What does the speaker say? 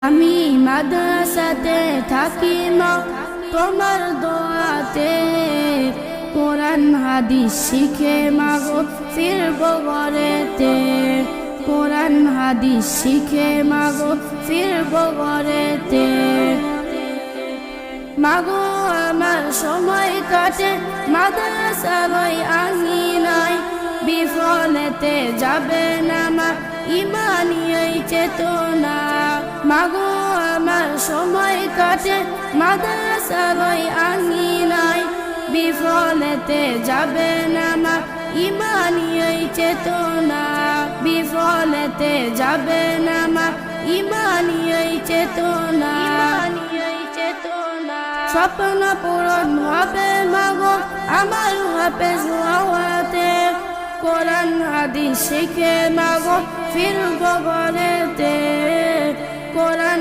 আমি মাদ্রাসাতে থাকি মা তোমার দোয়াতে, কোরআন হাদিস শিখে মাগো ফিরবো ঘরেতে, কোরআন হাদিস শিখে মাগো ফিরবো ঘরেতে। মাগো আমার সময় কাটে মাদ্রাসার ওই আঙিনায়, বিফলেতে যাবে না মা ইমানি এই চেতনা। মাগো আমার সময় কাটে মাদ্রাসার ওই আঙিনায়, বিফলেতে যাবে না মা ইমানি এই চেতনা। বিফলেতে যাবে না মা ইমানি এই চেতনা। স্বপ্ন পূরণ হবে মাগো আমার হাফেজ হওয়াতে, কোরআন হাদিস শিখে মাগো ফিরবো ঘরেতে, কোরআন